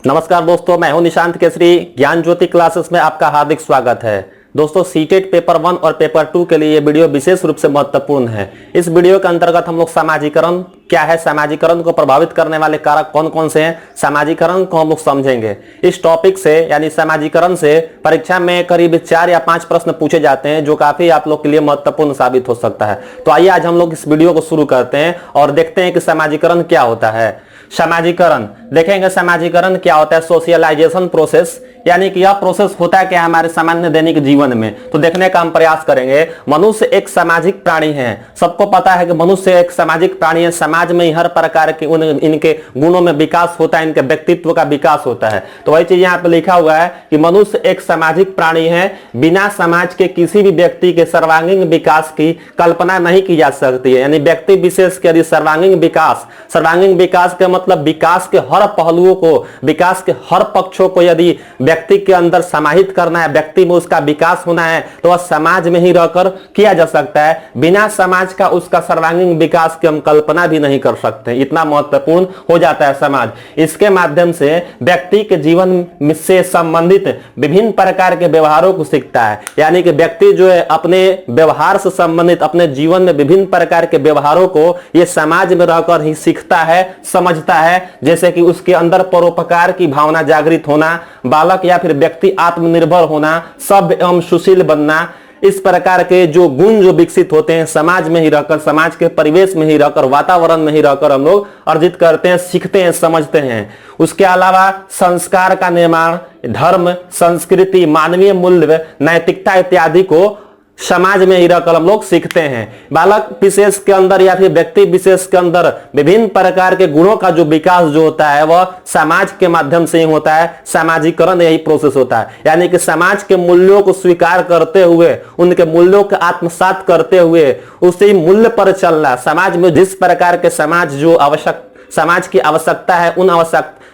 नमस्कार दोस्तों, मैं हूं निशांत केसरी। ज्ञान ज्योति क्लासेस में आपका हार्दिक स्वागत है। दोस्तों, सीटेट पेपर 1 और पेपर 2 के लिए ये वीडियो विशेष रूप से महत्वपूर्ण है। इस वीडियो के अंतर्गत हम लोग समाजीकरण क्या है, समाजीकरण को प्रभावित करने वाले कारक कौन कौन से हैं, समाजीकरण को हम लोग समझेंगे। इस टॉपिक से यानी समाजीकरण से परीक्षा में करीब 4 या 5 प्रश्न पूछे जाते हैं, जो काफी आप लोग के लिए महत्वपूर्ण साबित हो सकता है। तो आइए आज हम लोग इस वीडियो को शुरू करते हैं और देखते हैं कि समाजीकरण क्या होता है। समाजीकरण देखेंगे, समाजीकरण क्या होता है। सोशलाइजेशन प्रोसेस, यानी कि यह प्रोसेस होता है क्या हमारे सामान्य दैनिक जीवन में, तो देखने का हम प्रयास करेंगे। मनुष्य एक सामाजिक प्राणी है। सबको पता है कि मनुष्य एक सामाजिक प्राणी है। समाज में हर प्रकार के इनके गुणों में विकास होता है, इनके व्यक्तित्व का विकास होता है। तो वही चीज यहाँ पे लिखा हुआ है कि मनुष्य एक सामाजिक प्राणी है। बिना समाज के किसी भी व्यक्ति के सर्वांगीण विकास की कल्पना नहीं की जा सकती है। यानी व्यक्ति विशेष के यदि सर्वांगीण विकास के मतलब विकास के हर पहलुओं को, विकास के हर पक्षों को यदि व्यक्ति के अंदर समाहित करना है, व्यक्ति में उसका विकास होना है, तो वह समाज में ही रहकर किया जा सकता है। बिना समाज का उसका सर्वांगीण विकास की हम कल्पना भी नहीं कर सकते। इतना महत्वपूर्ण हो जाता है समाज। इसके माध्यम से व्यक्ति के जीवन से संबंधित विभिन्न प्रकार के व्यवहारों को सीखता है। यानी कि व्यक्ति जो है अपने व्यवहार से संबंधित अपने जीवन में विभिन्न प्रकार के व्यवहारों को ये समाज में रहकर ही सीखता है, समझता है। जैसे कि उसके अंदर परोपकार की भावना जागृत होना, बालक या फिर व्यक्ति आत्मनिर्भर होना, सभ्य एवं सुशील बनना, इस प्रकार के जो गुण जो विकसित होते हैं समाज में ही रहकर, समाज के परिवेश में ही रहकर, वातावरण में ही रहकर हम लोग अर्जित करते हैं, सीखते हैं, समझते हैं। उसके अलावा संस्कार का निर्माण, धर्म, संस्कृति, मानवीय मूल्य, नैतिकता इत्यादि को समाज में ही रहकर हम लोग सीखते हैं। बालक विशेष के अंदर या फिर व्यक्ति विशेष के अंदर विभिन्न प्रकार के गुणों का जो विकास जो होता है वह समाज के माध्यम से ही होता है। समाजीकरण यही प्रोसेस होता है। यानी कि समाज के मूल्यों को स्वीकार करते हुए, उनके मूल्यों को आत्मसात करते हुए उसी मूल्य पर चलना। समाज में जिस प्रकार के समाज की आवश्यकता है, उन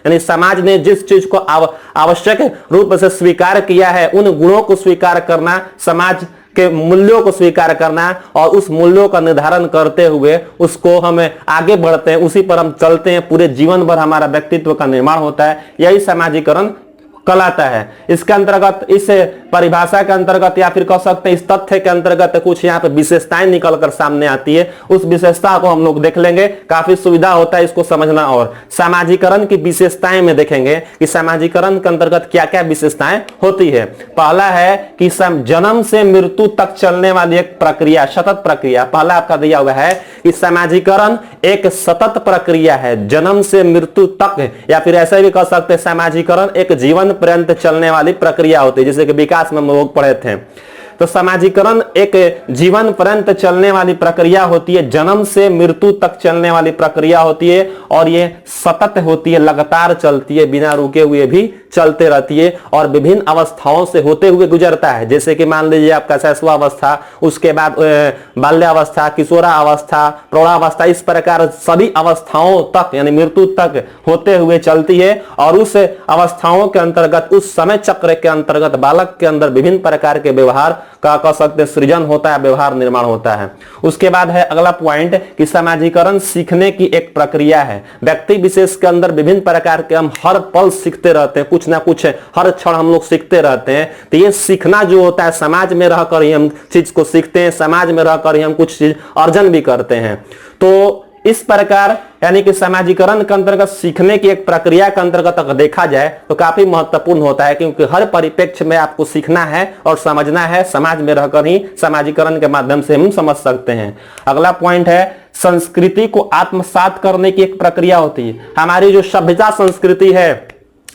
यानी समाज ने जिस चीज को आवश्यक रूप से स्वीकार किया है, उन गुणों को स्वीकार करना, समाज के मूल्यों को स्वीकार करना और उस मूल्यों का निर्धारण करते हुए उसको हम आगे बढ़ते हैं, उसी पर हम चलते हैं। पूरे जीवन भर हमारा व्यक्तित्व का निर्माण होता है। यही समाजीकरण कहलाता है। इसके अंतर्गत, इस परिभाषा के अंतर्गत या फिर कह सकते हैं इस तथ्य के अंतर्गत कुछ यहाँ पे विशेषताएं निकलकर सामने आती है। उस विशेषता को हम लोग देख लेंगे, काफी सुविधा होता है इसको समझना। और समाजीकरण की विशेषताएं में देखेंगे कि समाजीकरण के अंतर्गत क्या क्या विशेषताएं होती है। पहला है कि जन्म से मृत्यु तक चलने वाली एक प्रक्रिया, सतत प्रक्रिया। पहला आपका दिया हुआ है कि समाजीकरण एक सतत प्रक्रिया है, जन्म से मृत्यु तक, या फिर ऐसे भी कह सकते हैं समाजीकरण एक जीवन पर्यंत चलने वाली प्रक्रिया होती है। जैसे कि विकास में हम लोग पढ़े थे, तो समाजीकरण एक जीवन पर्यंत चलने वाली प्रक्रिया होती है, जन्म से मृत्यु तक चलने वाली प्रक्रिया होती है और ये सतत होती है, लगातार चलती है, बिना रुके हुए भी चलते रहती है और विभिन्न अवस्थाओं से होते हुए गुजरता है। जैसे कि मान लीजिए आपका शैशवावस्था, उसके बाद बाल्यावस्था, किशोरावस्था, प्रौढ़ावस्था, इस प्रकार सभी अवस्थाओं तक यानी मृत्यु तक होते हुए चलती है। और उस अवस्थाओं के अंतर्गत, उस समय चक्र के अंतर्गत बालक के अंदर विभिन्न प्रकार के व्यवहार का कह सकते सृजन होता है, व्यवहार निर्माण होता है। उसके बाद है अगला पॉइंट कि समाजीकरण सीखने की एक प्रक्रिया है। व्यक्ति विशेष के अंदर विभिन्न प्रकार के हम हर पल सीखते रहते हैं, कुछ ना कुछ हर क्षण हम लोग सीखते रहते हैं। तो ये सीखना जो होता है, समाज में रहकर ही हम चीज को सीखते हैं, समाज में रहकर ही हम कुछ चीज अर्जन भी करते हैं। तो इस प्रकार यानी कि समाजीकरण के अंतर्गत सीखने की एक प्रक्रिया के अंतर्गत अगर देखा जाए तो काफी महत्वपूर्ण होता है, क्योंकि हर परिप्रेक्ष्य में आपको सीखना है और समझना है। समाज में रहकर ही समाजीकरण के माध्यम से हम समझ सकते हैं। अगला पॉइंट है संस्कृति को आत्मसात करने की एक प्रक्रिया होती है। हमारी जो सभ्यता संस्कृति है,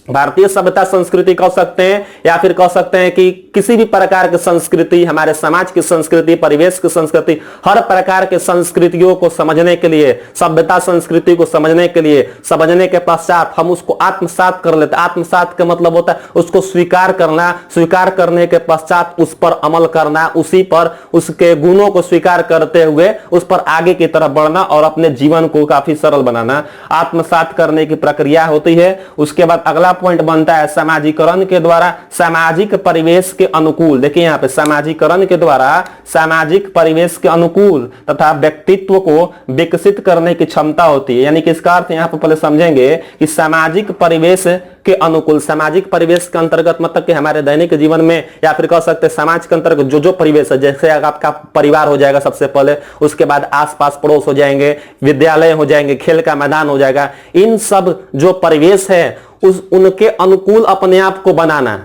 भारतीय सभ्यता संस्कृति कह सकते हैं या फिर कह सकते हैं कि किसी भी प्रकार की संस्कृति, हमारे समाज की संस्कृति, परिवेश की संस्कृति, हर प्रकार के संस्कृतियों को समझने के लिए, सभ्यता संस्कृति को समझने के लिए, समझने के पश्चात हम उसको आत्मसात कर लेते हैं। आत्मसात का मतलब होता है उसको स्वीकार करना, स्वीकार करने के पश्चात उस पर अमल करना, उसी पर उसके गुणों को स्वीकार करते हुए उस पर आगे की तरफ बढ़ना और अपने जीवन को काफी सरल बनाना, आत्मसात करने की प्रक्रिया होती है। उसके बाद अगला पॉइंट बनता है समाजीकरण के द्वारा सामाजिक परिवेश के अनुकूल। देखिए यहाँ पे समाजीकरण के द्वारा सामाजिक परिवेश के अनुकूल तथा व्यक्तित्व को विकसित करने की क्षमता होती है। यानी कि इसका अर्थ यहाँ पे पहले समझेंगे कि सामाजिक परिवेश के अनुकूल, सामाजिक परिवेश के अंतर्गत मतलब कि हमारे दैनिक जीवन में या फिर कह सकते हैं समाज के अंतर्गत जो जो परिवेश है, जैसे आपका परिवार हो जाएगा सबसे पहले, उसके बाद आसपास पड़ोस हो जाएंगे, विद्यालय हो जाएंगे, खेल का मैदान हो जाएगा, इन सब जो परिवेश है उनके अनुकूल अपने आप को बनाना।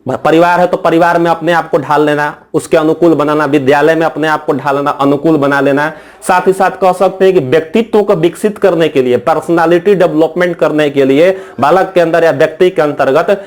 परिवार है तो परिवार में अपने आप को ढाल लेना, उसके अनुकूल बनाना, विद्यालय में अपने आप को ढालना, अनुकूल बना लेना। साथ ही साथ कह सकते हैं कि व्यक्तित्व को विकसित करने के लिए, पर्सनालिटी डेवलपमेंट करने के लिए बालक के अंदर या व्यक्ति के अंतर्गत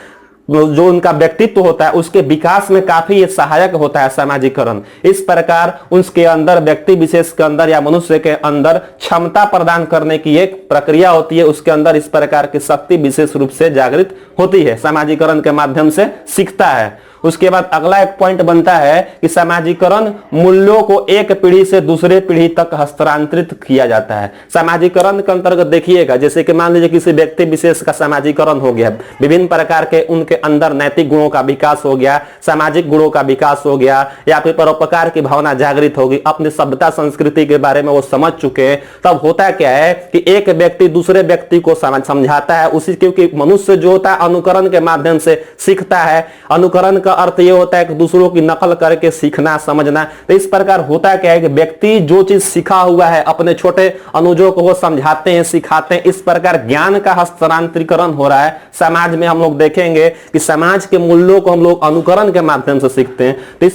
जो उनका व्यक्तित्व होता है उसके विकास में काफी ये सहायक होता है समाजीकरण। इस प्रकार उसके अंदर, व्यक्ति विशेष के अंदर या मनुष्य के अंदर क्षमता प्रदान करने की एक प्रक्रिया होती है, उसके अंदर इस प्रकार की शक्ति विशेष रूप से जागृत होती है, समाजीकरण के माध्यम से सीखता है। उसके बाद अगला एक पॉइंट बनता है कि समाजीकरण मूल्यों को एक पीढ़ी से दूसरे पीढ़ी तक हस्तांतरित किया जाता है। समाजीकरण के अंतर्गत देखिएगा, जैसे कि मान लीजिए किसी व्यक्ति विशेष का समाजीकरण हो गया, विभिन्न प्रकार के उनके अंदर नैतिक गुणों का विकास हो गया, सामाजिक गुणों का विकास हो गया, या फिर परोपकार की भावना जागृत होगी, अपनी सभ्यता संस्कृति के बारे में वो समझ चुके हैं। तब होता क्या है कि एक व्यक्ति दूसरे व्यक्ति को समझाता है उसी, क्योंकि मनुष्य जो होता है अनुकरण के माध्यम से सीखता है। अनुकरण का अर्थ यह होता है कि दूसरों की नकल करके सीखना, समझना। तो इस प्रकार होता क्या है कि व्यक्ति जो चीज सीखा हुआ है अपने छोटे अनुजों को वो समझाते हैं, सिखाते हैं। इस प्रकार ज्ञान का हस्तांतरीकरण हो रहा है समाज में। हम लोग देखेंगे कि समाज के मूल्यों को हम लोग अनुकरण के माध्यम से सीखते हैं। तो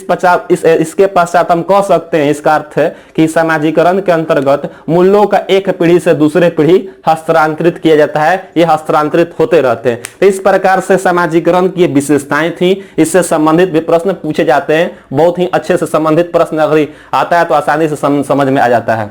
इसके पश्चात हम कह सकते हैं, इसका अर्थ है कि समाजीकरण के अंतर्गत मूल्यों का एक पीढ़ी से दूसरे पीढ़ी हस्तांतरित किया जाता है, ये हस्तांतरित होते रहते हैं। तो इस प्रकार से समाजीकरण की विशेषताएं थी, इससे संबंधित भी प्रश्न पूछे जाते हैं। बहुत ही अच्छे से संबंधित प्रश्न अगर आता है तो आसानी से समझ में आ जाता है।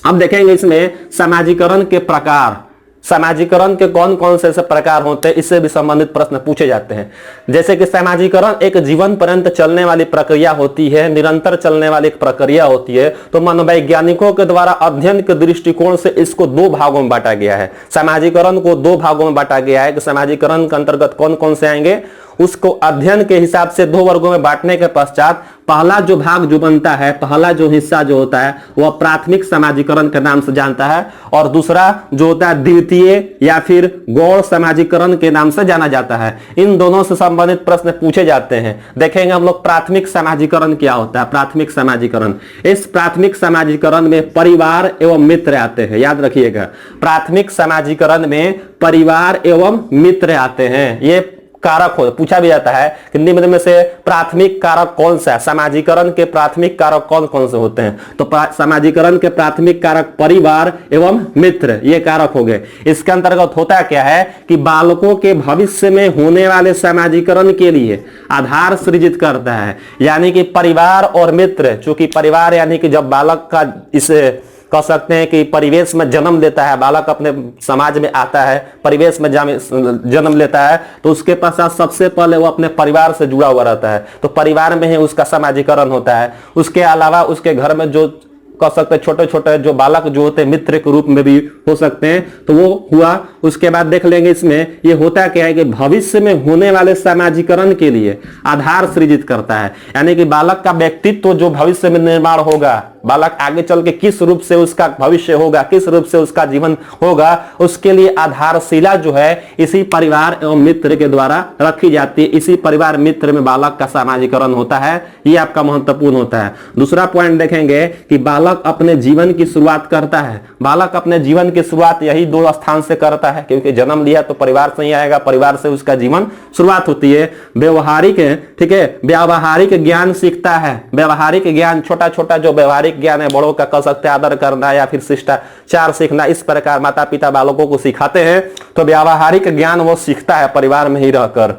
अब देखेंगे इसमें समाजीकरण के प्रकार, समाजीकरण के कौन कौन से प्रकार होते हैं, इससे भी संबंधित प्रश्न पूछे जाते हैं। जैसे कि समाजीकरण एक जीवन पर्यंत चलने वाली प्रक्रिया होती है, निरंतर चलने वाली एक प्रक्रिया होती है। तो मनोवैज्ञानिकों के द्वारा अध्ययन के दृष्टिकोण से इसको दो भागों में बांटा गया है। समाजीकरण को दो भागों में बांटा गया है कि समाजीकरण के अंतर्गत कौन कौन से आएंगे, उसको अध्ययन के हिसाब से दो वर्गों में बांटने के पश्चात पहला जो भाग जो बनता है, पहला जो हिस्सा जो होता है वह प्राथमिक समाजीकरण के नाम से जानता है, और दूसरा जो होता है द्वितीय या फिर गौण समाजीकरण के नाम से जाना जाता है। इन दोनों से संबंधित प्रश्न पूछे जाते हैं। देखेंगे हम लोग प्राथमिक समाजीकरण क्या होता है। प्राथमिक समाजीकरण, इस प्राथमिक समाजीकरण में परिवार एवं मित्र आते हैं, याद रखिएगा। प्राथमिक समाजीकरण में परिवार एवं मित्र आते हैं। ये कारक हो पूछा भी जाता है कि निम्न में से प्राथमिक कारक कौन सा है, समाजीकरण के प्राथमिक कारक कौन कौन से होते हैं। तो समाजीकरण के प्राथमिक कारक परिवार एवं मित्र, ये कारक हो गए। इसके अंतर्गत होता क्या है कि बालकों के भविष्य में होने वाले समाजीकरण के लिए आधार सृजित करता है। यानी कि परिवार और मित्र, चूंकि परिवार यानी कि जब बालक का इसे कह सकते हैं कि परिवेश में जन्म लेता है, बालक अपने समाज में आता है, परिवेश में जन्म लेता है, तो उसके पश्चात सबसे पहले वो अपने परिवार से जुड़ा हुआ रहता है। तो परिवार में ही उसका समाजीकरण होता है। उसके अलावा उसके घर में जो कह सकते हैं छोटे छोटे जो बालक जो होते हैं मित्र के रूप में भी हो सकते हैं, तो वो हुआ। उसके बाद देख लेंगे इसमें ये होता क्या है कि भविष्य में होने वाले समाजीकरण के लिए आधार सृजित करता है। यानी कि बालक का व्यक्तित्व जो भविष्य में निर्माण होगा, बालक आगे चल के किस रूप से उसका भविष्य होगा, किस रूप से उसका जीवन होगा, उसके लिए आधारशिला जो है इसी परिवार एवं मित्र के द्वारा रखी जाती है। इसी परिवार मित्र में बालक का समाजीकरण होता है, ये आपका महत्वपूर्ण होता है। दूसरा पॉइंट देखेंगे कि बालक अपने जीवन की शुरुआत करता है। बालक अपने जीवन की शुरुआत यही दो स्थान से करता है, क्योंकि जन्म लिया तो परिवार से ही आएगा, परिवार से उसका जीवन शुरुआत होती है। व्यवहारिक, ठीक है, व्यावहारिक ज्ञान सीखता है। व्यवहारिक ज्ञान, छोटा छोटा जो व्यवहारिक ज्ञान है, बड़ों का कह सकते हैं आदर करना या फिर शिष्टाचार सीखना, इस प्रकार माता पिता बालकों को सिखाते हैं। तो व्यावहारिक ज्ञान वो सीखता है परिवार में ही रहकर।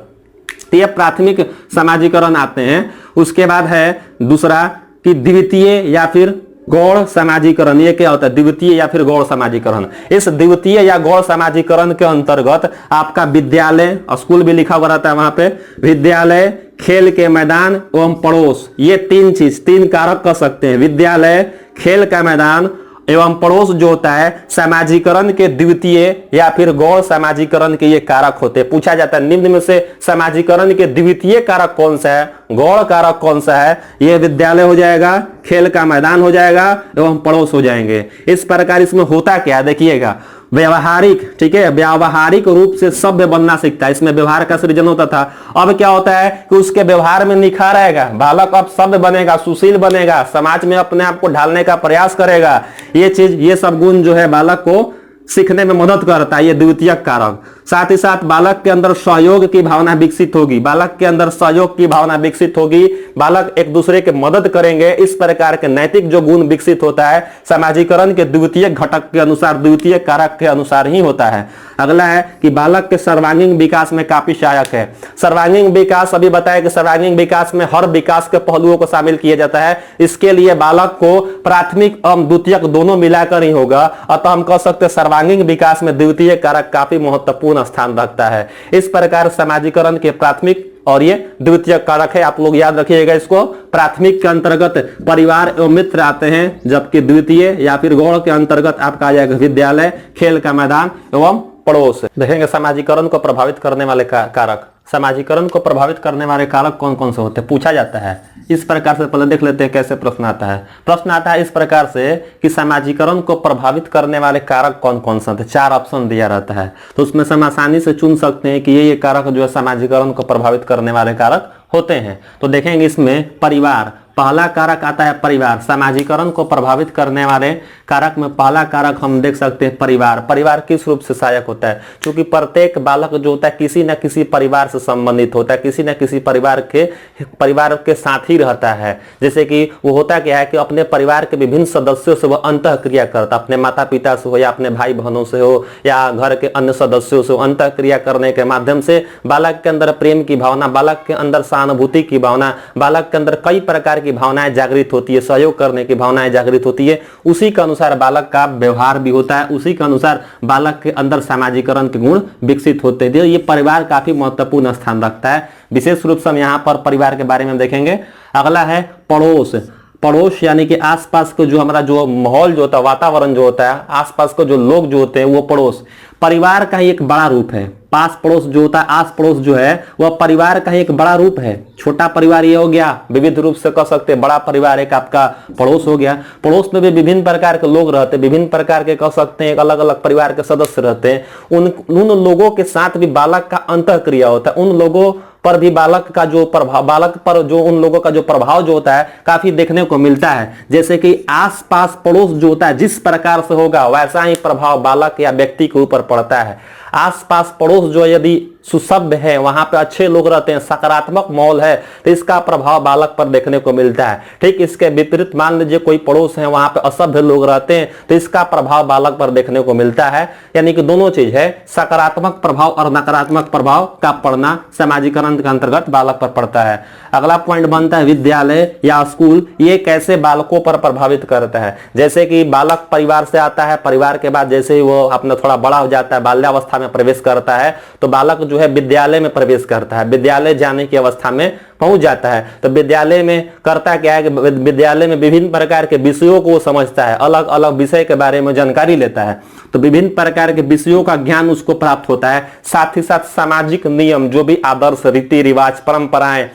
ये प्राथमिक समाजीकरण आते हैं। उसके बाद है दूसरा कि द्वितीय या फिर गौण समाजीकरण। ये क्या होता है, द्वितीय या फिर गौण समाजीकरण। इस द्वितीय या गौण समाजीकरण के अंतर्गत आपका विद्यालय, स्कूल भी लिखा हुआ रहता है वहां पे, विद्यालय, खेल के मैदान एवं पड़ोस, ये तीन चीज, तीन कारक कह सकते हैं। विद्यालय, खेल का मैदान एवं पड़ोस जो होता है सामाजिकरण के द्वितीय या फिर गौण सामाजिकरण के ये कारक होते हैं। पूछा जाता है निम्न में से सामाजिकरण के द्वितीय कारक कौन सा है, गौण कारक कौन सा है? ये विद्यालय हो जाएगा, खेल का मैदान हो जाएगा एवं पड़ोस हो जाएंगे। इस प्रकार इसमें होता क्या देखिएगा, व्यवहारिक, ठीक है, व्यावहारिक रूप से सभ्य बनना सीखता है, इसमें व्यवहार का सृजन होता था। अब क्या होता है कि उसके व्यवहार में निखार आएगा, बालक अब सभ्य बनेगा, सुशील बनेगा, समाज में अपने आप को ढालने का प्रयास करेगा। ये चीज, ये सब गुण जो है बालक को सीखने में मदद करता है, ये द्वितीयक कारक। साथ ही साथ बालक के अंदर सहयोग की भावना विकसित होगी, बालक के अंदर सहयोग की भावना विकसित होगी, बालक एक दूसरे के मदद करेंगे। इस प्रकार के नैतिक जो गुण विकसित होता है समाजीकरण के द्वितीय घटक के अनुसार, द्वितीय कारक के अनुसार ही होता है। अगला है कि बालक के सर्वांगीण विकास में काफी सहायक है। सर्वांगीण विकास, अभी बताया कि सर्वांगीण विकास में हर विकास के पहलुओं को शामिल किया जाता है। इसके लिए बालक को प्राथमिक एवं द्वितीयक दोनों मिलाकर ही होगा। अतः हम कह सकते हैं सर्वांगीण विकास में द्वितीय कारक काफी महत्वपूर्ण स्थान रखता है। इस प्रकार समाजीकरण के प्राथमिक और ये द्वितीय कारक है, आप लोग याद रखिएगा इसको। प्राथमिक के अंतर्गत परिवार एवं मित्र आते हैं, जबकि द्वितीय या फिर गौण के अंतर्गत आपका आ जाएगा विद्यालय, खेल का मैदान एवं पड़ोस। देखेंगे समाजीकरण को प्रभावित करने वाले कारक, समाजीकरण को प्रभावित करने वाले कारक कौन कौन से होते हैं पूछा जाता है। इस प्रकार से पहले देख लेते हैं कैसे प्रश्न आता है। प्रश्न आता है इस प्रकार से कि समाजीकरण को प्रभावित करने वाले कारक कौन कौन से होते हैं। 4 ऑप्शन दिया रहता है, तो उसमें से हम आसानी से चुन सकते हैं कि ये कारक जो है समाजीकरण को प्रभावित करने वाले कारक होते हैं। तो देखेंगे इसमें परिवार, पहला कारक आता है परिवार। समाजीकरण को प्रभावित करने वाले कारक में पहला कारक हम देख सकते हैं परिवार। परिवार किस रूप से सहायक होता है? क्योंकि प्रत्येक बालक जो होता है किसी न किसी परिवार से संबंधित होता है, किसी न किसी परिवार के साथ ही रहता है। जैसे कि वो होता क्या है कि अपने परिवार के विभिन्न सदस्यों से वह अंतःक्रिया करता, अपने माता पिता से हो या अपने भाई बहनों से हो या घर के अन्य सदस्यों से, अंतःक्रिया करने के माध्यम से बालक के अंदर प्रेम की भावना, बालक के अंदर सहानुभूति की भावना, बालक के अंदर कई प्रकार की भावनाएं जागृत होती है, सहयोग करने की भावनाएं जागृत होती है। उसी के अनुसार बालक का व्यवहार भी होता है, उसी के अनुसार बालक के अंदर सामाजिकरण के गुण विकसित होते हैं। ये परिवार काफी महत्वपूर्ण स्थान रखता है। विशेष रूप से हम यहाँ पर परिवार के बारे में देखेंगे। अगला है पड़ोस। पड़ोस यानी कि आसपास को जो हमारा जो माहौल जो होता है, वातावरण जो होता है, आसपास को जो लोग जो होते हैं वो पड़ोस परिवार का ही एक बड़ा रूप है। पास पड़ोस जो होता है, आस पड़ोस जो है वह परिवार का ही एक बड़ा रूप है। छोटा परिवार ये हो गया, विविध रूप से कह सकते हैं बड़ा परिवार एक आपका पड़ोस हो गया। पड़ोस में भी विभिन्न प्रकार के लोग रहते हैं, विभिन्न प्रकार के कह सकते हैं अलग अलग परिवार के सदस्य रहते हैं। उन लोगों के साथ भी बालक का अंतःक्रिया होता है, उन लोगों पर भी बालक का जो प्रभाव, बालक पर जो उन लोगों का जो प्रभाव जो होता है काफी देखने को मिलता है। जैसे कि आसपास पड़ोस जो होता है जिस प्रकार से होगा वैसा ही प्रभाव बालक या व्यक्ति के ऊपर पड़ता है। आसपास पड़ोस जो यदि सुसभ्य है, वहां पे अच्छे लोग रहते हैं, सकारात्मक माहौल है, तो इसका प्रभाव बालक पर देखने को मिलता है। ठीक इसके विपरीत मान लीजिए कोई पड़ोस है, वहां पे असभ्य लोग रहते हैं, तो इसका प्रभाव बालक पर देखने को मिलता है। यानी कि दोनों चीज है, सकारात्मक प्रभाव और नकारात्मक प्रभाव का पड़ना समाजीकरण के अंतर्गत बालक पर पड़ता है। अगला पॉइंट बनता है विद्यालय या स्कूल, ये कैसे बालकों पर प्रभावित करता है। जैसे कि बालक परिवार से आता है, परिवार के बाद जैसे ही वो अपना थोड़ा बड़ा हो जाता है, बाल्यावस्था में प्रवेश करता है, तो बालक जो है विद्यालय में प्रवेश करता है, विद्यालय जाने की अवस्था में पहुंच जाता है। तो विद्यालय में करता क्या है कि विद्यालय में विभिन्न प्रकार के विषयों को समझता है, अलग अलग विषय के बारे में जानकारी लेता है, तो विभिन्न प्रकार के विषयों का ज्ञान उसको प्राप्त होता है। साथ ही साथ सामाजिक नियम, जो भी आदर्श, रीति रिवाज, परंपराएं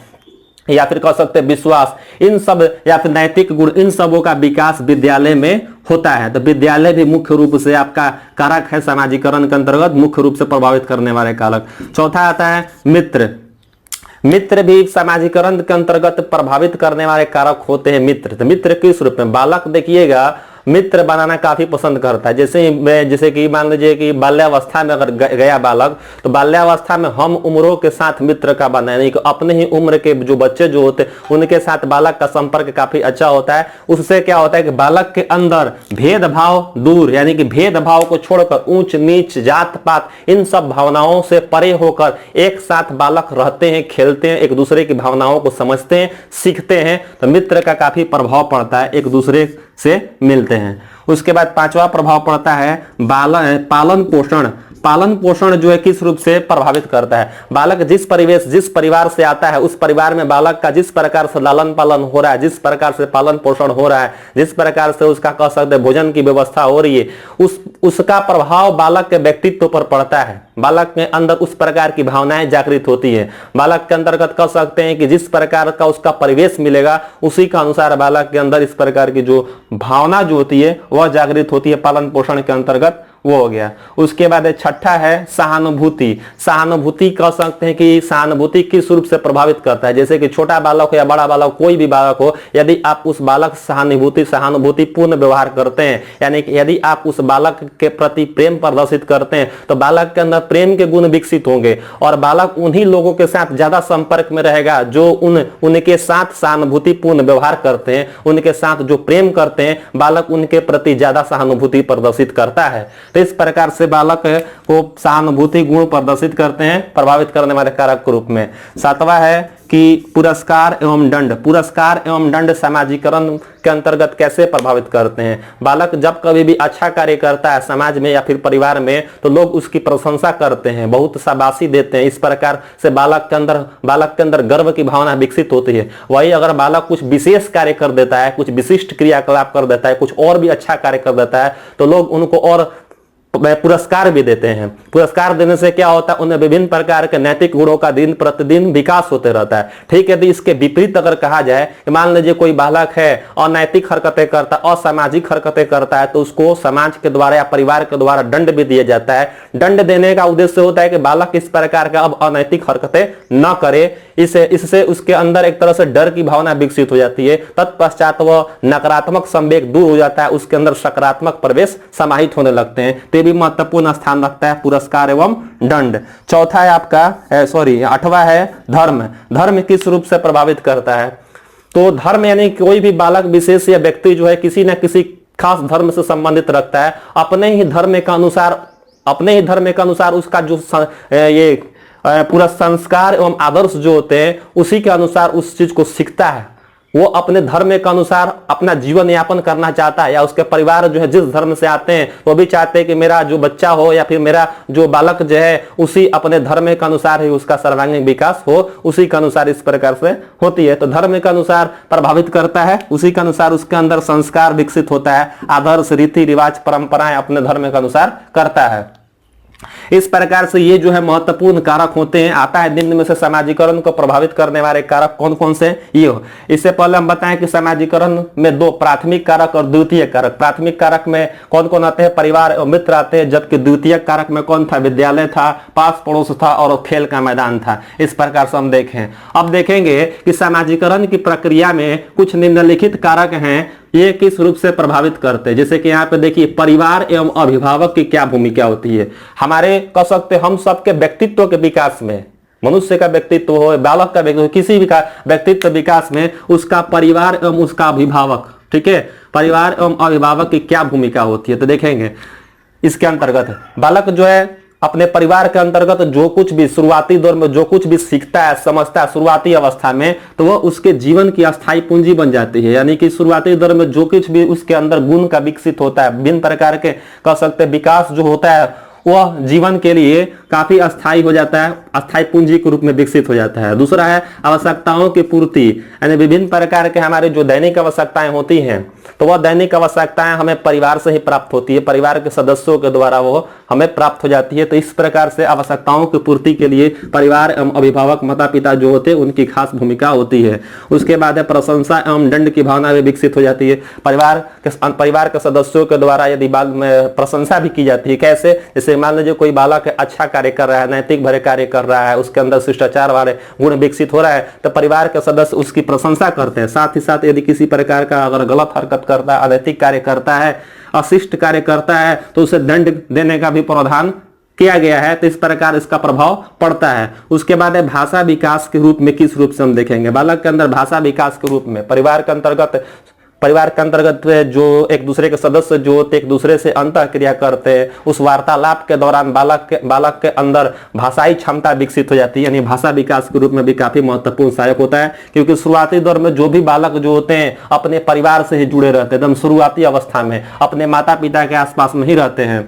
या फिर कह सकते हैं विश्वास, इन सब या फिर नैतिक गुण, इन सबों का विकास विद्यालय में होता है। तो विद्यालय भी मुख्य रूप से आपका कारक है समाजीकरण के अंतर्गत, मुख्य रूप से प्रभावित करने वाले कारक। चौथा आता है मित्र। मित्र भी समाजीकरण के अंतर्गत प्रभावित करने वाले कारक होते हैं मित्र। तो मित्र किस रूप में? बालक देखिएगा मित्र बनाना काफी पसंद करता है। जैसे कि मान लीजिए कि बाल्यावस्था में अगर गया बालक, तो बाल्यावस्था में हम उम्रों के साथ मित्र का बना, यानी कि अपने ही उम्र के जो बच्चे जो होते हैं उनके साथ बालक का संपर्क काफी अच्छा होता है। उससे क्या होता है कि बालक के अंदर भेदभाव दूर, यानी कि भेदभाव को छोड़कर ऊंच नीच, जात पात, इन सब भावनाओं से परे होकर एक साथ बालक रहते हैं, खेलते हैं, एक दूसरे की भावनाओं को समझते हैं, सीखते हैं। तो मित्र का काफी प्रभाव पड़ता है, एक दूसरे से मिलते हैं। उसके बाद पांचवा प्रभाव पड़ता है पालन पोषण। पालन पोषण जो है किस रूप से प्रभावित करता है। बालक जिस परिवेश जिस परिवार से आता है उस परिवार में बालक का जिस प्रकार से लालन पालन हो रहा है, जिस प्रकार से पालन पोषण हो रहा है, जिस प्रकार से उसका कह सकते हैं भोजन की व्यवस्था हो रही है, उसका प्रभाव बालक के व्यक्तित्व पर पड़ता है। बालक के अंदर उस प्रकार की भावनाएं जागृत होती है। बालक के अंतर्गत कह सकते हैं कि जिस प्रकार का उसका परिवेश मिलेगा उसी के अनुसार बालक के अंदर इस प्रकार की जो भावना जो होती है वह जागृत होती है। पालन पोषण के अंतर्गत वो हो गया। उसके बाद छठा है सहानुभूति। सहानुभूति कह सकते हैं कि सहानुभूति किस रूप से प्रभावित करता है। जैसे कि छोटा बालक हो या बड़ा बालक, कोई भी बालक हो, यदि आप उस बालक सहानुभूति पूर्ण व्यवहार करते हैं, यानी कि यदि आप उस बालक के प्रति प्रेम प्रदर्शित करते हैं तो बालक के अंदर प्रेम के गुण विकसित होंगे और बालक उन्हीं लोगों के साथ ज्यादा संपर्क में रहेगा जो उनके साथ सहानुभूति पूर्ण व्यवहार करते हैं, उनके साथ जो प्रेम करते हैं, बालक उनके प्रति ज्यादा सहानुभूति प्रदर्शित करता है। तो इस प्रकार से बालक को सहानुभूति गुण प्रदर्शित करते हैं प्रभावित करने वाले कारक के रूप में। सातवां है कि पुरस्कार एवं दंड। पुरस्कार एवं दंड सामाजिकरण के अंतर्गत कैसे प्रभावित करते हैं। बालक जब कभी भी अच्छा कार्य करता है समाज में या फिर परिवार में तो लोग उसकी प्रशंसा करते हैं, बहुत शाबाशी देते हैं। इस प्रकार से बालक के अंदर गर्व की भावना विकसित होती है। वही अगर बालक कुछ विशेष कार्य कर देता है, कुछ विशिष्ट क्रियाकलाप कर देता है, कुछ और भी अच्छा कार्य कर देता है तो लोग उनको और पुरस्कार भी देते हैं। पुरस्कार देने से क्या होता है, उन्हें विभिन्न प्रकार के नैतिक गुणों का दिन प्रतिदिन विकास होते रहता है। ठीक है, यदि इसके विपरीत अगर कहा जाए कि मान लीजिए कोई बालक है अनैतिक हरकतें करता है, असामाजिक हरकतें करता है, तो उसको समाज के द्वारा या परिवार के द्वारा दंड भी दिया जाता है। दंड देने का उद्देश्य होता है कि बालक इस प्रकार का अब अनैतिक हरकतें न करे। इससे उसके अंदर एक तरह से डर की भावना विकसित हो जाती है। तत्पश्चात वह नकारात्मक संवेग दूर हो जाता है, उसके अंदर सकारात्मक प्रवेश समाहित होने लगते हैं। तो भी महत्वपूर्ण स्थान रखता है पुरस्कार एवं दंड। चौथा है आपका आठवां है धर्म। धर्म किस रूप से प्रभावित करता है। तो धर्म यानी कोई भी बालक विशेष या व्यक्ति जो है किसी न किसी खास धर्म से संबंधित रखता है। अपने ही धर्म के अनुसार उसका जो ये पूरा संस्कार एवं आदर्श जो होते हैं उसी के अनुसार उस चीज को सीखता है। वो अपने धर्म के अनुसार अपना जीवन यापन करना चाहता है, या उसके परिवार जो है जिस धर्म से आते हैं वो भी चाहते हैं कि मेरा जो बच्चा हो या फिर मेरा जो बालक जो है उसी अपने धर्म के अनुसार ही उसका सर्वांगीण विकास हो, उसी के अनुसार इस प्रकार से होती है। तो धर्म के अनुसार प्रभावित करता है, उसी के अनुसार उसके अंदर संस्कार विकसित होता है, आदर्श रीति रिवाज परंपराएं अपने धर्म के अनुसार करता है। इस प्रकार से ये जो है महत्वपूर्ण कारक होते हैं। आता है निम्न में से समाजीकरण को प्रभावित करने वाले कारक कौन कौन से ये हो। इससे पहले हम बताएं कि समाजीकरण में दो प्राथमिक कारक और द्वितीय कारक। प्राथमिक कारक में कौन कौन आते हैं, परिवार और मित्र आते हैं, जबकि द्वितीय कारक में कौन था, विद्यालय था, पास पड़ोस था और खेल का मैदान था। इस प्रकार से हम देखें। अब देखेंगे कि समाजीकरण की प्रक्रिया में कुछ निम्नलिखित कारक हैं, ये किस रूप से प्रभावित करते हैं। जैसे कि यहाँ पे देखिए परिवार एवं अभिभावक की क्या भूमिका होती है। हमारे कह सकते हम सबके व्यक्तित्व के विकास में, मनुष्य का व्यक्तित्व हो, बालक का व्यक्तित्व, किसी भी का व्यक्तित्व विकास में उसका परिवार एवं उसका अभिभावक, ठीक है, परिवार एवं अभिभावक की क्या भूमिका होती है। तो देखेंगे इसके अंतर्गत बालक जो है अपने परिवार के अंतर्गत जो कुछ भी शुरुआती दौर में जो कुछ भी सीखता है, समझता है शुरुआती अवस्था में, तो वह उसके जीवन की अस्थायी पूंजी बन जाती है। यानी कि शुरुआती दौर में जो कुछ भी उसके अंदर गुण का विकसित होता है, विभिन्न प्रकार के कह सकते विकास जो होता है, वह जीवन के लिए काफी अस्थायी हो जाता है, अस्थायी पूंजी के रूप में विकसित हो जाता है। दूसरा है आवश्यकताओं की पूर्ति, यानी विभिन्न प्रकार के हमारे जो दैनिक आवश्यकताएं होती हैं, तो वह दैनिक आवश्यकताएं हमें परिवार से ही प्राप्त होती है, परिवार के सदस्यों के द्वारा वो हमें प्राप्त हो जाती है। तो इस प्रकार से आवश्यकताओं की पूर्ति के लिए परिवार एवं अभिभावक माता पिता जो होते हैं उनकी खास भूमिका होती है। उसके बाद है प्रशंसा एवं दंड की भावना भी विकसित हो जाती है। परिवार के सदस्यों के द्वारा यदि प्रशंसा भी की जाती है। कैसे, जैसे मान लीजिए कोई बालक अच्छा कार्य कर रहा है, नैतिक भरे कार्य कर रहा है, उसके अंदर शिष्टाचार वाले गुण विकसित हो रहा है, तो परिवार के सदस्य उसकी प्रशंसा करते हैं। साथ ही साथ यदि किसी प्रकार का अगर गलत हरकत करता है, अनैतिक कार्य करता है, अशिष्ट कार्य करता है, तो उसे दंड देने का भी प्रावधान किया गया है। तो इस प्रकार इसका प्रभाव पड़ता है। उसके बाद है भाषा विकास के रूप में किस रूप से हम देखेंगे। बालक के अंदर भाषा विकास के रूप में परिवार के अंतर्गत जो एक दूसरे के सदस्य जो होते एक दूसरे से अंतः क्रिया करते हैं, उस वार्तालाप के दौरान बालक के अंदर भाषाई क्षमता विकसित हो जाती है। यानी भाषा विकास के रूप में भी काफी महत्वपूर्ण सहायक होता है, क्योंकि शुरुआती दौर में जो भी बालक जो होते हैं अपने परिवार से ही जुड़े रहते हैं, एकदम शुरुआती अवस्था में अपने माता पिता के आसपास में ही रहते हैं।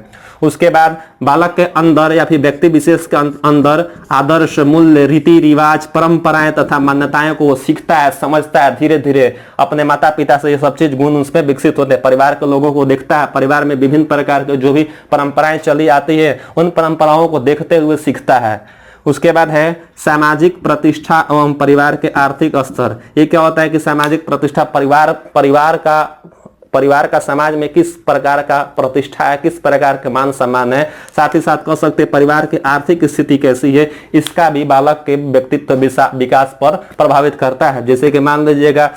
उसके बाद बालक के अंदर या फिर व्यक्ति विशेष के अंदर आदर्श, मूल्य, रीति रिवाज, परंपराएं तथा मान्यताएं को वो सीखता है, समझता है। धीरे धीरे अपने माता पिता से ये सब चीज गुण उसमें विकसित होते हैं। परिवार के लोगों को देखता है, परिवार में विभिन्न प्रकार के जो भी परंपराएं चली आती है उन परंपराओं को देखते हुए सीखता है। उसके बाद है सामाजिक प्रतिष्ठा एवं परिवार के आर्थिक स्तर। ये क्या होता है कि सामाजिक प्रतिष्ठा, परिवार का समाज में किस प्रकार का प्रतिष्ठा है, किस प्रकार के मान सम्मान है। साथ ही साथ कह सकते हैं परिवार की आर्थिक स्थिति कैसी है, इसका भी बालक के व्यक्तित्व विकास पर प्रभावित करता है। जैसे कि मान लीजिएगा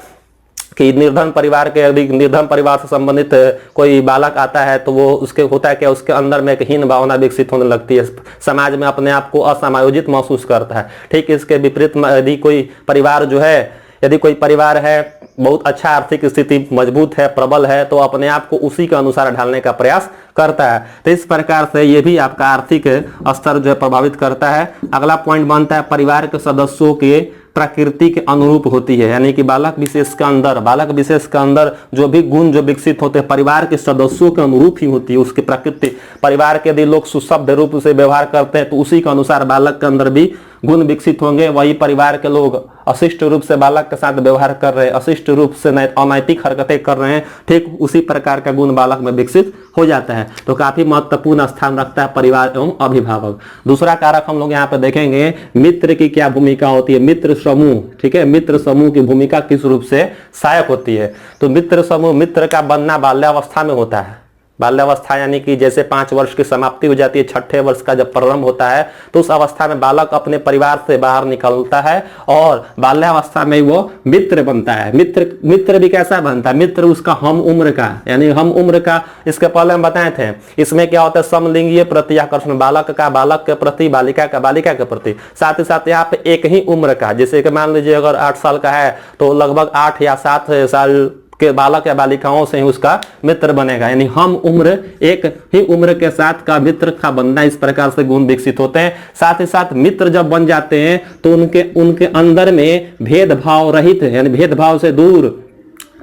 कि निर्धन परिवार के, यदि निर्धन परिवार से संबंधित कोई बालक आता है तो वो उसके होता है कि उसके अंदर में एक हीन भावना विकसित होने लगती है, समाज में अपने आप को असमायोजित महसूस करता है। ठीक इसके विपरीत यदि कोई परिवार जो है, यदि कोई परिवार है बहुत अच्छा आर्थिक स्थिति मजबूत है, प्रबल है, तो अपने आप को उसी के अनुसार ढालने का प्रयास करता है। तो इस प्रकार से ये भी आपका आर्थिक स्तर जो है प्रभावित करता है। अगला पॉइंट बनता है परिवार के सदस्यों के प्रकृति के अनुरूप होती है, यानी कि बालक विशेष के अंदर जो भी गुण जो विकसित होते हैं परिवार के सदस्यों के अनुरूप ही होती है, उसकी प्रकृति। परिवार के यदि लोग सुसभ्य रूप से व्यवहार करते हैं तो उसी के अनुसार बालक के अंदर भी गुण विकसित होंगे। वही परिवार के लोग अशिष्ट रूप से बालक के साथ व्यवहार कर रहे हैं, अशिष्ट रूप से अनैतिक हरकतें कर रहे हैं, ठीक उसी प्रकार का गुण बालक में विकसित हो जाता है। तो काफी महत्वपूर्ण स्थान रखता है परिवार एवं अभिभावक। दूसरा कारक हम लोग यहाँ पे देखेंगे, मित्र की क्या भूमिका होती है, मित्र समूह। ठीक है, मित्र समूह की भूमिका किस रूप से सहायक होती है। तो मित्र समूह, मित्र का बनना बाल्यावस्था में होता है। बाल्यावस्था यानी कि जैसे 5 वर्ष की समाप्ति हो जाती है, 6ठे वर्ष का जब प्रारंभ होता है तो उस अवस्था में बालक अपने परिवार से बाहर निकलता है और बाल्यावस्था में वो मित्र बनता है। मित्र भी कैसा बनता है, मित्र उसका हम उम्र का, यानी हम उम्र का, इसके पहले हम बताए थे। इसमें क्या होता है, समलिंगीय प्रति आकर्षण, बालक का बालक के प्रति, बालिका का बालिका के प्रति। साथ ही साथ यहाँ पे एक ही उम्र का, जैसे कि मान लीजिए अगर 8 साल का है तो लगभग 8 या 7 साल के बालक या बालिकाओं से ही उसका मित्र बनेगा, यानी हम उम्र, एक ही उम्र के साथ का मित्र का बनना, इस प्रकार से गुण विकसित होते हैं। साथ ही साथ मित्र जब बन जाते हैं तो उनके अंदर में भेदभाव रहित, यानी भेदभाव से दूर,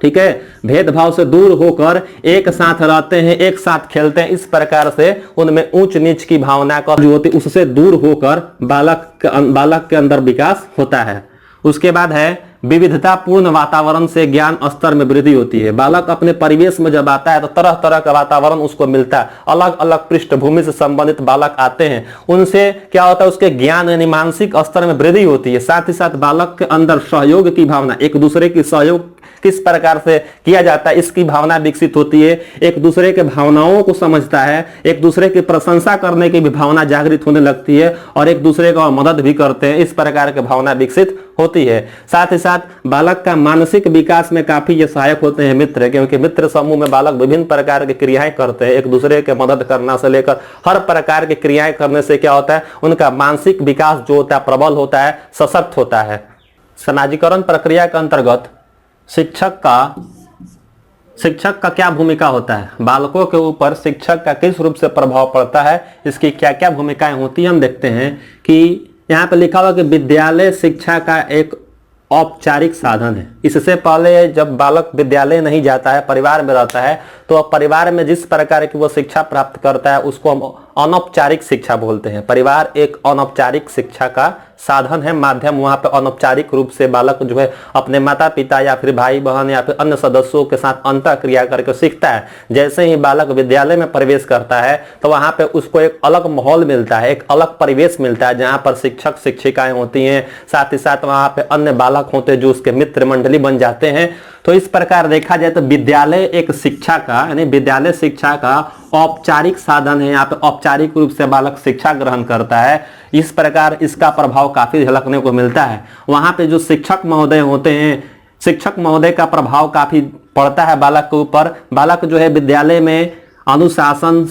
ठीक है, भेदभाव से दूर होकर एक साथ रहते हैं, एक साथ खेलते हैं। इस प्रकार से उनमें ऊंच नीच की भावना का जो होती है उससे दूर होकर बालक के अंदर विकास होता है। उसके बाद है विविधतापूर्ण वातावरण से ज्ञान स्तर में वृद्धि होती है। बालक अपने परिवेश में जब आता है तो तरह तरह का वातावरण उसको मिलता है, अलग अलग पृष्ठभूमि से संबंधित बालक आते हैं, उनसे क्या होता है, उसके ज्ञान यानी मानसिक स्तर में वृद्धि होती है। साथ ही साथ बालक के अंदर सहयोग की भावना, एक दूसरे की सहयोग किस प्रकार से किया जाता है इसकी भावना विकसित होती है। एक दूसरे के भावनाओं को समझता है, एक दूसरे की प्रशंसा करने की भी भावना जागृत होने लगती है और एक दूसरे को मदद भी करते हैं, इस प्रकार की भावना विकसित होती है। साथ ही साथ बालक का मानसिक विकास में काफी ये सहायक होते हैं मित्र, क्योंकि मित्र समूह में बालक विभिन्न प्रकार की क्रियाएं करते हैं, एक दूसरे के मदद करना से लेकर हर प्रकार की क्रियाएं करने से क्या होता है, उनका मानसिक विकास जो होता है प्रबल होता है, सशक्त होता है। समाजीकरण प्रक्रिया के अंतर्गत शिक्षक का क्या भूमिका होता है, बालकों के ऊपर शिक्षक का किस रूप से प्रभाव पड़ता है, इसकी क्या क्या भूमिकाएं होती हैं। हम देखते हैं कि यहाँ पे लिखा हुआ कि विद्यालय शिक्षा का एक औपचारिक साधन है। इससे पहले जब बालक विद्यालय नहीं जाता है, परिवार में रहता है, तो अब परिवार में जिस प्रकार की वो शिक्षा प्राप्त करता है उसको हम अनौपचारिक शिक्षा बोलते हैं। परिवार एक अनौपचारिक शिक्षा का साधन है, माध्यम। वहां पे अनौपचारिक रूप से बालक जो है अपने माता पिता या फिर भाई बहन या फिर अन्य सदस्यों के साथ अंतः क्रिया करके सीखता है। जैसे ही बालक विद्यालय में प्रवेश करता है तो वहां पे उसको एक अलग माहौल मिलता है, एक अलग परिवेश मिलता है, जहां पर शिक्षक शिक्षिकाएं होती हैं, साथ ही साथ वहां पे अन्य बालक होते हैं जो उसके मित्र मंडली बन जाते हैं। तो इस प्रकार देखा जाए तो विद्यालय एक शिक्षा का, यानी विद्यालय शिक्षा का औपचारिक साधन है। यहाँ पे औपचारिक रूप से बालक शिक्षा ग्रहण करता है, इस प्रकार इसका प्रभाव काफी झलकने को मिलता है। वहां पे जो शिक्षक महोदय होते हैं, शिक्षक महोदय का प्रभाव काफी पड़ता है बालक के ऊपर। बालक जो है विद्यालय में अनुशासन,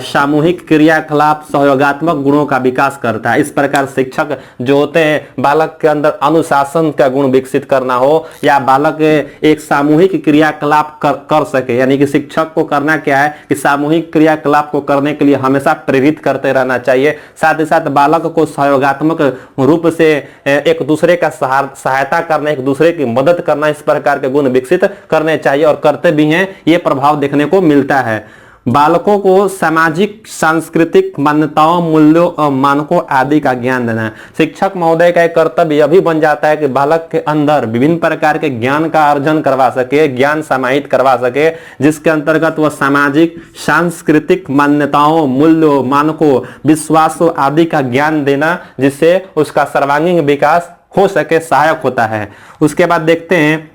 सामूहिक क्रियाकलाप, सहयोगात्मक गुणों का विकास करता है। इस प्रकार शिक्षक जो होते हैं, बालक के अंदर अनुशासन का गुण विकसित करना हो या बालक एक सामूहिक क्रियाकलाप कर सके, यानी कि शिक्षक को करना क्या है कि सामूहिक क्रियाकलाप को करने के लिए हमेशा प्रेरित करते रहना चाहिए। साथ ही साथ बालक को सहयोगात्मक रूप से एक दूसरे का सहायता करना, एक दूसरे की मदद करना, इस प्रकार के गुण विकसित करने चाहिए और करते भी हैं, ये प्रभाव देखने को मिलता है। बालकों को सामाजिक सांस्कृतिक मान्यताओं, मूल्यों और मानकों आदि का ज्ञान देना है। शिक्षक महोदय का एक कर्तव्य यह भी बन जाता है कि बालक के अंदर विभिन्न प्रकार के ज्ञान का अर्जन करवा सके, ज्ञान समाहित करवा सके, जिसके अंतर्गत वह सामाजिक सांस्कृतिक मान्यताओं, मूल्यों, मानकों, विश्वासों आदि का ज्ञान देना, जिससे उसका सर्वांगीण विकास हो सके, सहायक होता है। उसके बाद देखते हैं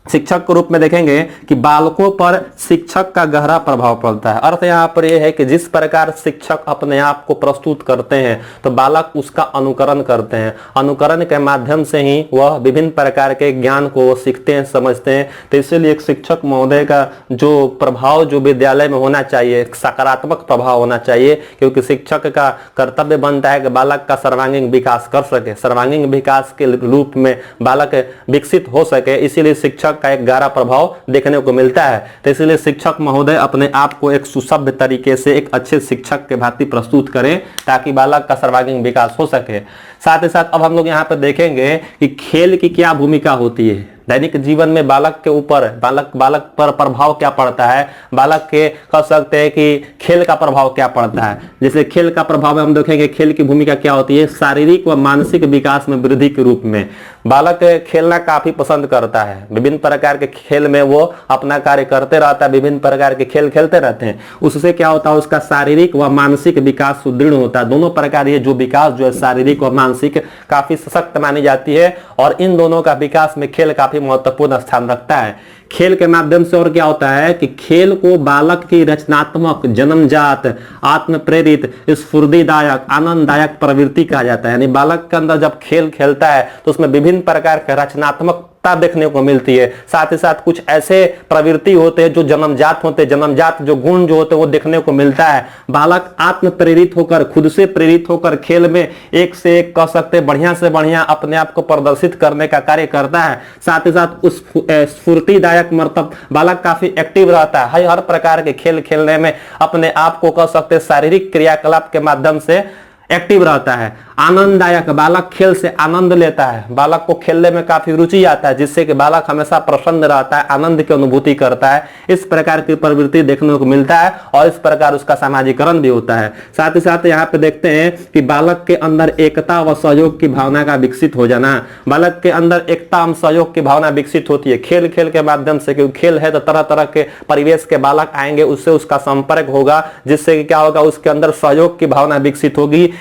शिक्षक के रूप में देखेंगे कि बालकों पर शिक्षक का गहरा प्रभाव पड़ता है। अर्थ यहाँ पर यह है कि जिस प्रकार शिक्षक अपने आप को प्रस्तुत करते हैं तो बालक उसका अनुकरण करते हैं। अनुकरण के माध्यम से ही वह विभिन्न प्रकार के ज्ञान को सीखते हैं, समझते हैं। तो इसीलिए एक शिक्षक महोदय का जो प्रभाव जो विद्यालय में होना चाहिए, एक सकारात्मक प्रभाव होना चाहिए, क्योंकि शिक्षक का कर्तव्य बनता है कि बालक का सर्वांगीण विकास कर सके, सर्वांगीण विकास के रूप में बालक विकसित हो सके। इसीलिए शिक्षक का एक गहरा प्रभाव देखने को मिलता है। तो इसलिए शिक्षक महोदय अपने आप को एक सुसभ्य तरीके से एक अच्छे शिक्षक के भांति प्रस्तुत करें ताकि बालक का सर्वांगीण विकास हो सके। साथ ही साथ अब हम लोग यहाँ पर देखेंगे कि खेल की क्या भूमिका होती है दैनिक जीवन में। बालक के ऊपर बालक पर प्रभाव क्या पड़ता है, बालक के कह सकते हैं कि खेल का प्रभाव क्या पड़ता है। जैसे खेल का प्रभाव हम देखेंगे, खेल की भूमिका क्या होती है, शारीरिक व मानसिक विकास में वृद्धि के रूप में। बालक खेलना काफी पसंद करता है, विभिन्न प्रकार के खेल में वो अपना कार्य करते रहता है, विभिन्न प्रकार के खेल खेलते रहते हैं। उससे क्या होता है, उसका शारीरिक व मानसिक विकास सुदृढ़ होता है। दोनों प्रकार ये जो विकास जो है शारीरिक और मानसिक काफी सशक्त मानी जाती है, और इन दोनों का विकास में खेल काफी महत्वपूर्ण स्थान रखता है। खेल के माध्यम से और क्या होता है कि खेल को बालक की रचनात्मक, जन्मजात, आत्म प्रेरित, स्फूर्तिदायक, आनंददायक प्रवृत्ति कहा जाता है। यानी बालक के अंदर जब खेल खेलता है तो उसमें विभिन्न प्रकार के रचनात्मक देखने को मिलती है। साथ ही साथ कुछ ऐसे प्रवृत्ति होते हैं जो जन्मजात होते हैं, जन्मजात जो गुण जो होते हैं वो देखने को मिलता है। बालक आत्म प्रेरित होकर, खुद से प्रेरित होकर खेल में एक से एक कह सकते हैं बढ़िया से बढ़िया अपने आप को प्रदर्शित करने का कार्य करता है। साथ ही साथ उस स्फूर्तिदायक मतलब बालक काफी एक्टिव रहता है, हर प्रकार के खेल खेलने में अपने आप को कह सकते हैं शारीरिक क्रियाकलाप के माध्यम से एक्टिव रहता है। आनंददायक, बालक खेल से आनंद लेता है, बालक को खेलने में काफी रुचि आता है, जिससे कि बालक हमेशा प्रसन्न रहता है, आनंद की अनुभूति करता है। इस प्रकार की प्रवृत्ति देखने को मिलता है और इस प्रकार उसका सामाजिकरण भी होता है। साथ ही साथ यहाँ पे देखते हैं कि बालक के अंदर एकता व सहयोग की भावना का विकसित हो जाना। बालक के अंदर एकता एवं सहयोग की भावना विकसित होती है खेल खेल के माध्यम से, क्योंकि खेल है तो तरह तरह के परिवेश के बालक आएंगे, उससे उसका संपर्क होगा, जिससे कि क्या होगा, उसके अंदर सहयोग की भावना विकसित होगी।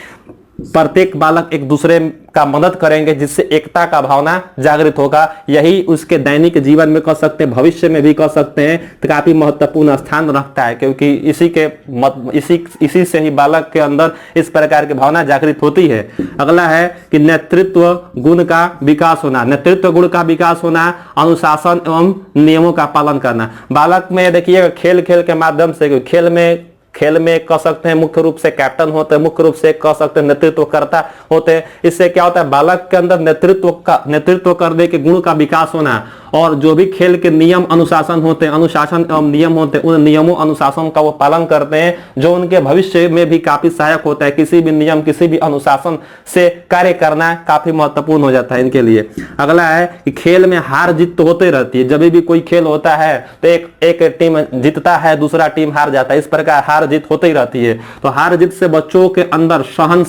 प्रत्येक बालक एक दूसरे का मदद करेंगे, जिससे एकता का भावना जागृत होगा। यही उसके दैनिक जीवन में कह सकते हैं, भविष्य में भी कह सकते हैं, तो काफी महत्वपूर्ण स्थान रखता है, क्योंकि इसी से ही बालक के अंदर इस प्रकार की भावना जागृत होती है। अगला है कि नेतृत्व गुण का विकास होना। नेतृत्व गुण का विकास होना, अनुशासन एवं नियमों का पालन करना। बालक में देखिएगा खेल खेल के माध्यम से, खेल में कह सकते हैं मुख्य रूप से कैप्टन होते हैं, मुख्य रूप से कह सकते हैं नेतृत्वकर्ता होते हैं। इससे क्या होता है, बालक के अंदर नेतृत्व करने के गुण का विकास होना, और जो भी खेल के नियम अनुशासन होते हैं, अनुशासन एवं नियम होते हैं, उन नियमों अनुशासन का वो पालन करते हैं, जो उनके भविष्य में भी काफी सहायक होता है। किसी भी नियम, किसी भी अनुशासन से कार्य करना काफी महत्वपूर्ण हो जाता है इनके लिए। अगला है कि खेल में हार जीत तो होते रहती है। जब भी कोई खेल होता है तो एक टीम जीतता है, दूसरा टीम हार जाता है, इस प्रकार हार जीत होती रहती है। तो हार जीत से बच्चों के अंदर सहन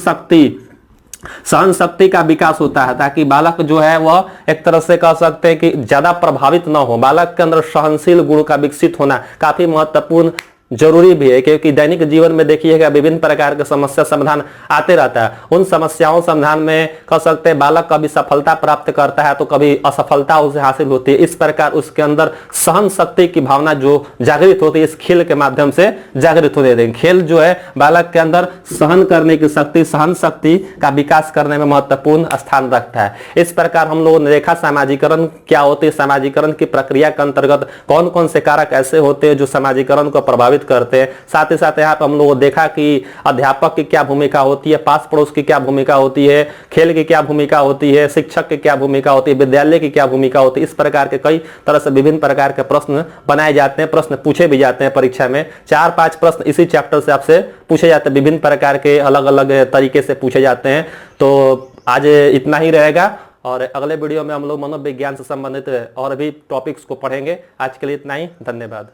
शक्ति का विकास होता है, ताकि बालक जो है वह एक तरह से कह सकते हैं कि ज्यादा प्रभावित ना हो। बालक के अंदर सहनशील गुण का विकसित होना काफी महत्वपूर्ण जरूरी भी है, क्योंकि दैनिक जीवन में देखिएगा विभिन्न प्रकार के समस्या समाधान आते रहता है। उन समस्याओं समाधान में कह सकते हैं बालक कभी सफलता प्राप्त करता है तो कभी असफलता उसे हासिल होती है। इस प्रकार उसके अंदर सहन शक्ति की भावना जो जागृत होती है, इस खेल के माध्यम से जागृत होने देंगे। खेल जो है बालक के अंदर सहन करने की शक्ति, सहन शक्ति का विकास करने में महत्वपूर्ण स्थान रखता है। इस प्रकार हम लोगों ने देखा सामाजिकरण क्या होती है, सामाजिकरण की प्रक्रिया के अंतर्गत कौन कौन से कारक ऐसे होते हैं जो सामाजिकरण को प्रभावित करते हैं। साथ ही साथ यहाँ पर हम लोगों ने देखा कि अध्यापक की क्या भूमिका होती है, पास पड़ोस की क्या भूमिका होती है, खेल की क्या भूमिका होती है, शिक्षक की क्या भूमिका होती है, विद्यालय की क्या भूमिका होती है। इस प्रकार के कई तरह से विभिन्न प्रकार के प्रश्न बनाए जाते हैं, प्रश्न पूछे भी जाते हैं परीक्षा में। 4-5 प्रश्न इसी चैप्टर से आपसे पूछे जाते हैं, विभिन्न प्रकार के अलग अलग तरीके से पूछे जाते हैं। तो आज इतना ही रहेगा, और अगले वीडियो में हम लोग मनोविज्ञान से संबंधित और भी टॉपिक्स को पढ़ेंगे। आज के लिए इतना ही, धन्यवाद।